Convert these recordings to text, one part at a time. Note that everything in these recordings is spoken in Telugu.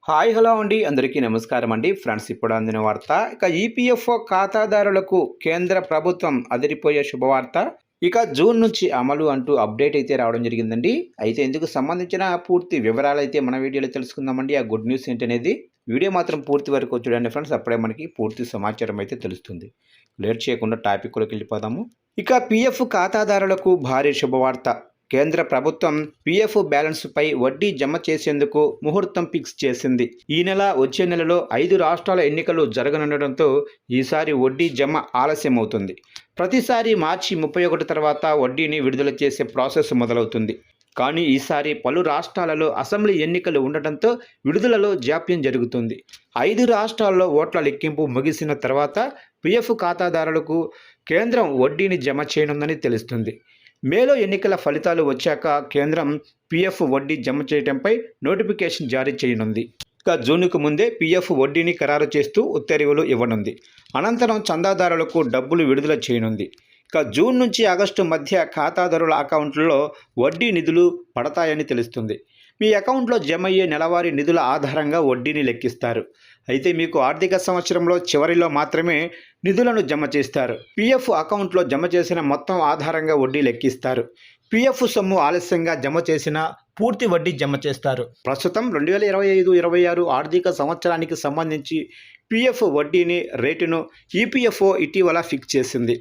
హాయ్ హలో అండి అందరికీ నమస్కారం అండి ఫ్రెండ్స్ ఇప్పుడు అందిన వార్త ఇక ఈపీఎఫ్ఓ ఖాతాదారులకు కేంద్ర ప్రభుత్వం అదిరిపోయే శుభవార్త ఇక జూన్ నుంచి అమలు అంటూ అప్డేట్ అయితే రావడం జరిగిందండి. అయితే ఇందుకు సంబంధించిన పూర్తి వివరాలు అయితే మన వీడియోలో తెలుసుకుందామండి. ఆ గుడ్ న్యూస్ ఏంటనేది వీడియో మాత్రం పూర్తి వరకు చూడండి ఫ్రెండ్స్, అప్పుడే మనకి పూర్తి సమాచారం అయితే తెలుస్తుంది. లేట్ చేయకుండా టాపిక్లోకి వెళ్ళిపోదాము. ఇక పిఎఫ్ ఖాతాదారులకు భారీ శుభవార్త. కేంద్ర ప్రభుత్వం పీఎఫ్ బ్యాలెన్స్పై వడ్డీ జమ చేసేందుకు ముహూర్తం ఫిక్స్ చేసింది. ఈ నెల వచ్చే నెలలో 5 రాష్ట్రాల ఎన్నికలు జరగనుండడంతో ఈసారి వడ్డీ జమ ఆలస్యమవుతుంది. ప్రతిసారి మార్చి 31 తర్వాత వడ్డీని విడుదల చేసే ప్రాసెస్ మొదలవుతుంది. కానీ ఈసారి పలు రాష్ట్రాలలో అసెంబ్లీ ఎన్నికలు ఉండటంతో విడుదలలో జాప్యం జరుగుతుంది. 5 రాష్ట్రాల్లో ఓట్ల లెక్కింపు ముగిసిన తర్వాత పీఎఫ్ ఖాతాదారులకు కేంద్రం వడ్డీని జమ చేయనుందని తెలుస్తుంది. మేలో ఎన్నికల ఫలితాలు వచ్చాక కేంద్రం పీఎఫ్ వడ్డీ జమ చేయడంపై నోటిఫికేషన్ జారీ చేయనుంది. ఇక జూన్కు ముందే పీఎఫ్ వడ్డీని ఖరారు చేస్తూ ఉత్తర్వులు ఇవ్వనుంది. అనంతరం చందాదారులకు డబ్బులు విడుదల చేయనుంది. ఇక జూన్ నుంచి ఆగస్టు మధ్య ఖాతాదారుల అకౌంట్లలో వడ్డీ నిధులు పడతాయని తెలుస్తుంది. మీ అకౌంట్లో జమ అయ్యే నెలవారీ నిధుల ఆధారంగా వడ్డీని లెక్కిస్తారు. అయితే మీకు ఆర్థిక సంవత్సరంలో చివరిలో మాత్రమే నిధులను జమ చేస్తారు. పీఎఫ్ అకౌంట్లో జమ చేసిన మొత్తం ఆధారంగా వడ్డీ లెక్కిస్తారు. పీఎఫ్ సొమ్ము ఆలస్యంగా జమ చేసిన పూర్తి వడ్డీ జమ చేస్తారు. ప్రస్తుతం 2025-26 ఆర్థిక సంవత్సరానికి సంబంధించి పీఎఫ్ వడ్డీని రేటును ఈపీఎఫ్ఓ ఇటీవల ఫిక్స్ చేసింది.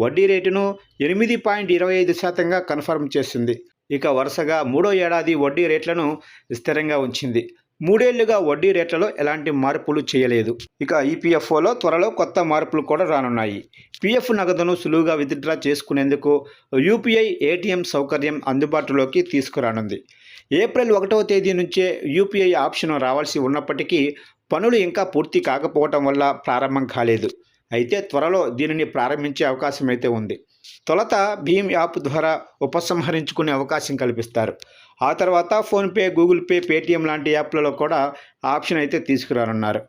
వడ్డీ రేటును 8.25%గా కన్ఫర్మ్ చేసింది. ఇక వరుసగా 3వ ఏడాది వడ్డీ రేట్లను స్థిరంగా ఉంచింది. 3 ఏళ్లుగా వడ్డీ రేట్లలో ఎలాంటి మార్పులు చేయలేదు. ఇక ఈపీఎఫ్ఓలో త్వరలో కొత్త మార్పులు కూడా రానున్నాయి. పీఎఫ్ నగదును సులువుగా విత్డ్రా చేసుకునేందుకు యూపీఐ ఏటీఎం సౌకర్యం అందుబాటులోకి తీసుకురానుంది. ఏప్రిల్ 1వ తేదీ నుంచే యూపీఐ ఆప్షన్ రావాల్సి ఉన్నప్పటికీ పనులు ఇంకా పూర్తి కాకపోవటం వల్ల ప్రారంభం కాలేదు. అయితే త్వరలో దీనిని ప్రారంభించే అవకాశం అయితే ఉంది. తొలుత భీమ్ యాప్ ద్వారా ఉపసంహరించుకునే అవకాశం కల్పిస్తారు. ఆ తర్వాత ఫోన్పే, గూగుల్ పే, పేటీఎం లాంటి యాప్లలో కూడా ఆప్షన్ అయితే తీసుకురానున్నారు.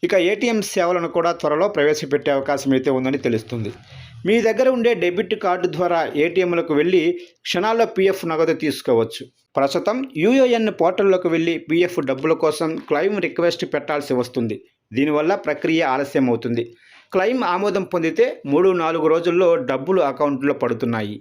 ఇక ఏటీఎం సేవలను కూడా త్వరలో ప్రవేశపెట్టే అవకాశం అయితే ఉందని తెలుస్తుంది. మీ దగ్గర ఉండే డెబిట్ కార్డు ద్వారా ఏటీఎంలకు వెళ్ళి క్షణాల్లో పీఎఫ్ నగదు తీసుకోవచ్చు. ప్రస్తుతం యూఏఎన్ పోర్టల్లోకి వెళ్ళి పీఎఫ్ డబ్బుల కోసం క్లెయిమ్ రిక్వెస్ట్ పెట్టాల్సి వస్తుంది. దీనివల్ల ప్రక్రియ ఆలస్యం అవుతుంది. క్లెయిమ్ ఆమోదం పొందితే 3-4 రోజుల్లో డబ్బులు అకౌంట్లో పడుతున్నాయి.